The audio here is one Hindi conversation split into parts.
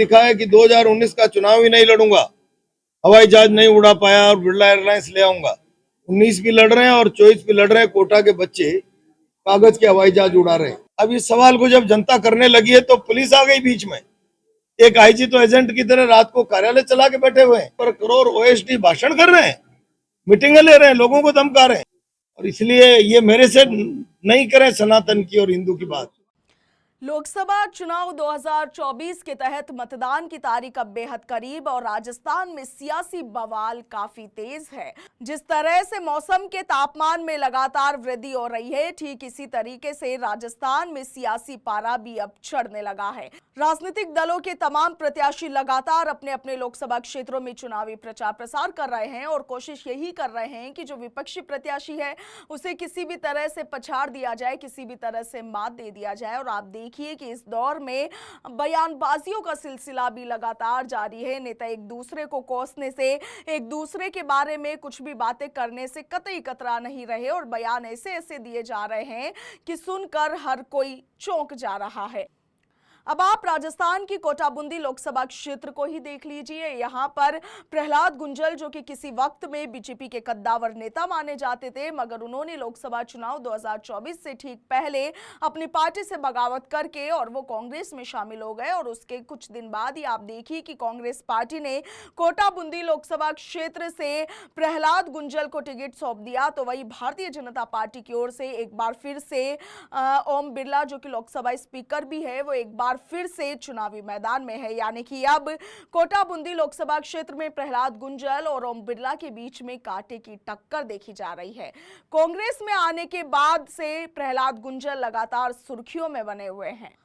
लिखा है कि 2019 का चुनाव ही नहीं लड़ूंगा, हवाई जहाज नहीं उड़ा पाया और बिरला एयरलाइंस ले आऊंगा। 19 भी लड़ रहे हैं और 24 भी लड़ रहे हैं। कोटा के बच्चे कागज के हवाई जहाज उड़ा रहे हैं। अब इस सवाल को जब जनता करने लगी है तो पुलिस आ गई बीच में। एक आईजी तो एजेंट की तरह रात को कार्यालय चला के बैठे हुए हैं, पर करोड़ ओएसडी भाषण कर रहे हैं, मीटिंगें ले रहे हैं, लोगों को धमका रहे हैं। और इसलिए ये मेरे से नहीं करें सनातन की और हिंदू की बात। लोकसभा चुनाव 2024 के तहत मतदान की तारीख अब बेहद करीब और राजस्थान में सियासी बवाल काफी तेज है। जिस तरह से मौसम के तापमान में लगातार वृद्धि हो रही है, ठीक इसी तरीके से राजस्थान में सियासी पारा भी अब चढ़ने लगा है। राजनीतिक दलों के तमाम प्रत्याशी लगातार अपने अपने लोकसभा क्षेत्रों में चुनावी प्रचार प्रसार कर रहे हैं और कोशिश यही कर रहे हैं कि जो विपक्षी प्रत्याशी है उसे किसी भी तरह से पछाड़ दिया जाए, किसी भी तरह से मात दे दिया जाए। और आप देखिए कि इस दौर में बयानबाजियों का सिलसिला भी लगातार जारी है। नेता एक दूसरे को कोसने से, एक दूसरे के बारे में कुछ भी बातें करने से कतई कतरा नहीं रहे और बयान ऐसे ऐसे दिए जा रहे हैं कि सुनकर हर कोई चौंक जा रहा है। अब आप राजस्थान की कोटा बूंदी लोकसभा क्षेत्र को ही देख लीजिए। यहां पर प्रहलाद गुंजल, जो कि किसी वक्त में बीजेपी के कद्दावर नेता माने जाते थे, मगर उन्होंने लोकसभा चुनाव 2024 से ठीक पहले अपनी पार्टी से बगावत करके और वो कांग्रेस में शामिल हो गए। और उसके कुछ दिन बाद ही आप देखिए कि कांग्रेस पार्टी ने कोटा बूंदी लोकसभा क्षेत्र से प्रहलाद गुंजल को टिकट सौंप दिया। तो वही भारतीय जनता पार्टी की ओर से एक बार फिर से ओम बिरला, जो कि लोकसभा स्पीकर भी है, वो एक बार फिर से चुनावी मैदान में है। यानी कि अब कोटा बूंदी लोकसभा क्षेत्र में प्रहलाद गुंजल और ओम बिरला के बीच में कांटे की टक्कर देखी जा रही है। कांग्रेस में आने के बाद से प्रहलाद गुंजल लगातार सुर्खियों में बने हुए हैं।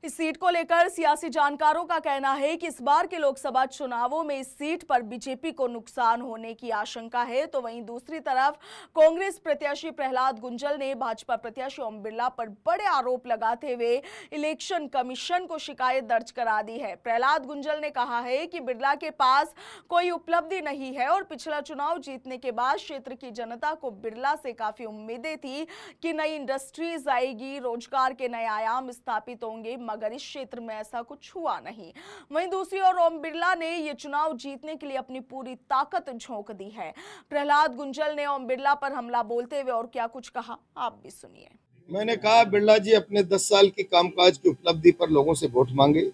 इस सीट को लेकर सियासी जानकारों का कहना है कि इस बार के लोकसभा चुनावों में इस सीट पर बीजेपी को नुकसान होने की आशंका है। तो वहीं दूसरी तरफ कांग्रेस प्रत्याशी प्रहलाद गुंजल ने भाजपा प्रत्याशी ओम बिरला पर बड़े आरोप लगाते हुए इलेक्शन कमीशन को शिकायत दर्ज करा दी है। प्रहलाद गुंजल ने कहा है कि बिरला के पास कोई उपलब्धि नहीं है और पिछला चुनाव जीतने के बाद क्षेत्र की जनता को बिरला से काफी उम्मीदें थी कि नई इंडस्ट्रीज आएगी, रोजगार के नए आयाम स्थापित होंगे, मगर इस क्षेत्र में ऐसा कुछ हुआ नहीं। वहीं दूसरी ओर ओम बिरला ने यह चुनाव जीतने के लिए अपनी पूरी ताकत झोंक दी है। प्रहलाद गुंजल ने ओम बिरला पर हमला बोलते हुए और क्या कुछ कहा, आप भी सुनिए। मैंने कहा बिरला जी अपने 10 साल की कामकाज की उपलब्धि पर लोगों से वोट मांगे,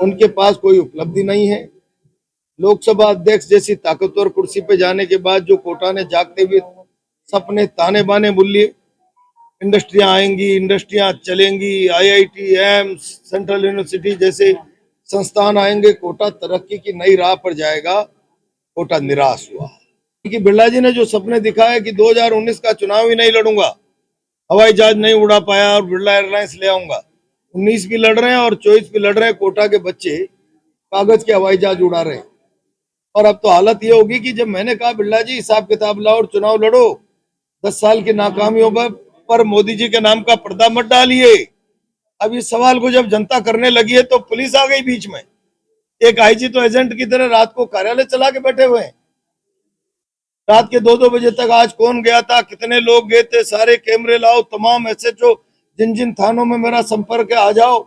उनके पास कोई उपलब्धि नहीं है। लोकसभा अध्यक्ष जैसी ताकतवर कुर्सी पे जाने के बाद जो कोटा ने जागते हुए सपने ताने बाने बोलिए, इंडस्ट्रियां आएंगी, इंडस्ट्रियां चलेंगी, आईआईटी, एम्स, सेंट्रल यूनिवर्सिटी जैसे संस्थान आएंगे, कोटा तरक्की की नई राह पर जाएगा। कोटा निराश हुआ कि बिरला जी ने जो सपने दिखाए कि 2019 का चुनाव ही नहीं लड़ूंगा, हवाई जहाज नहीं उड़ा पाया और बिरला एयरलाइंस ले आऊंगा। 19 भी लड़ रहे हैं और 24 भी लड़ रहे हैं। कोटा के बच्चे कागज के हवाई जहाज उड़ा रहे हैं। और अब तो हालत ये होगी कि जब मैंने कहा बिरला जी हिसाब किताब लाओ और चुनाव लड़ो, 10 साल की नाकामियों पर मोदी जी के नाम का पर्दा मत डालिए। अब इस सवाल को जब जनता करने लगी है तो पुलिस आ गई बीच में। एक आईजी तो एजेंट की तरह रात को कार्यालय चला के बैठे हुए हैं। रात के 2-2 बजे तक आज कौन गया था, कितने लोग गए थे, सारे कैमरे लाओ, तमाम एसएचओ जिन जिन थानों में मेरा संपर्क है आ जाओ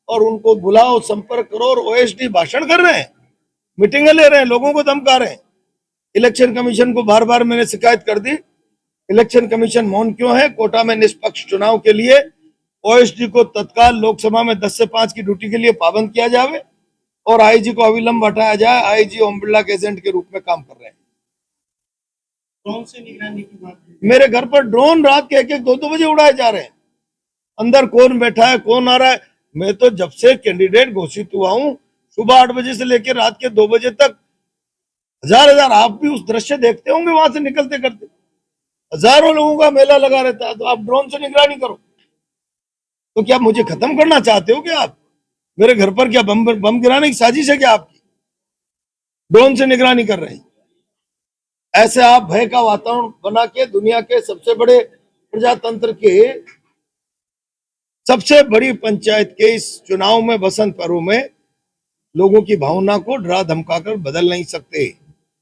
और उनको बुलाओ, संपर्क करो। और ओएसडी भाषण कर रहे हैं, मीटिंगें ले रहे हैं, लोगों को धमका रहे हैं। इलेक्शन कमीशन को बार बार मैंने शिकायत कर दी, इलेक्शन कमीशन मौन क्यों है? कोटा में निष्पक्ष चुनाव के लिए ओएसडी को तत्काल लोकसभा में 10 से 5 की ड्यूटी के लिए पाबंद किया जाए और आईजी को अविलंब हटाया जाए। आईजी ओम बिरला के एजेंट के रूप में काम कर रहे हैं। ड्रोन से निगरानी की बात है। मेरे घर पर ड्रोन रात के 1-1, 2-2 बजे उड़ाए जा रहे हैं। अंदर कौन बैठा है, कौन आ रहा है? मैं तो जब से कैंडिडेट घोषित हुआ हूं, सुबह 8 बजे से लेकर रात के 2 बजे तक हजार आप भी उस दृश्य देखते होंगे, वहां से निकलते करते हजारों लोगों का मेला लगा रहता है। तो आप ड्रोन से निगरानी करो। तो क्या मुझे खत्म करना चाहते हो? क्या आप मेरे घर पर क्या बम गिराने की साजिश है क्या आपकी? ड्रोन से निगरानी कर रहे हैं। ऐसे आप भय का वातावरण बना के दुनिया के सबसे बड़े प्रजातंत्र के सबसे बड़ी पंचायत के इस चुनाव में, बसंत पर्व में, लोगों की भावना को डरा धमकाकर बदल नहीं सकते।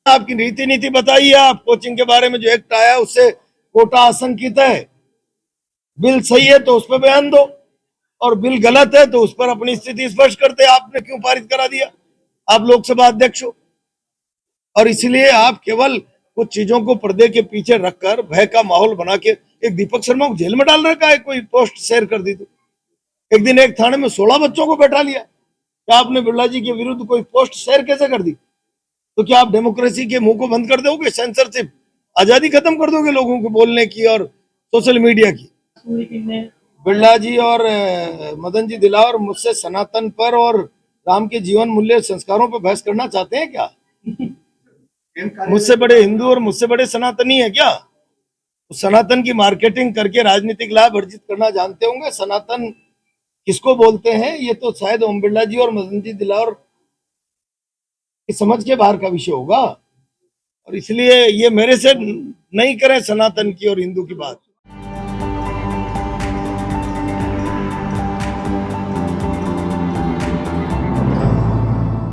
आपकी नीति बताइए। आप कोचिंग के बारे में जो एक्ट आया उससे कोटा आशंकित है, बिल सही है तो उस पर बयान दो। और बिल गलत है तो उस पर अपनी स्थिति स्पष्ट करते। आपने क्यों पारित करा दिया? आप लोकसभा अध्यक्ष हो, और इसलिए आप केवल कुछ चीजों को पर्दे के पीछे रखकर भय का माहौल बना के एक दीपक शर्मा को जेल में डाल रखा है, कोई पोस्ट शेयर कर दी तो। एक दिन एक थाने में 16 बच्चों को बैठा लिया। क्या आपने बिरला जी के विरुद्ध कोई पोस्ट शेयर कैसे कर दी? तो क्या आप डेमोक्रेसी के मुंह को बंद कर दोगे? सेंसरशिप, आजादी खत्म कर दोगे लोगों को बोलने की और सोशल मीडिया की? बिरला जी और मदन जी दिलावर मुझसे सनातन पर और राम के जीवन मूल्य संस्कारों पर बहस करना चाहते हैं क्या? मुझसे बड़े हिंदू और मुझसे बड़े सनातनी है क्या? तो सनातन की मार्केटिंग करके राजनीतिक लाभ अर्जित करना जानते होंगे। सनातन किसको बोलते हैं ये तो शायद ओम बिरला जी और मदन जी दिलावर की समझ के बाहर का विषय होगा, और इसलिए ये मेरे से नहीं करें सनातन की और हिंदू की बात।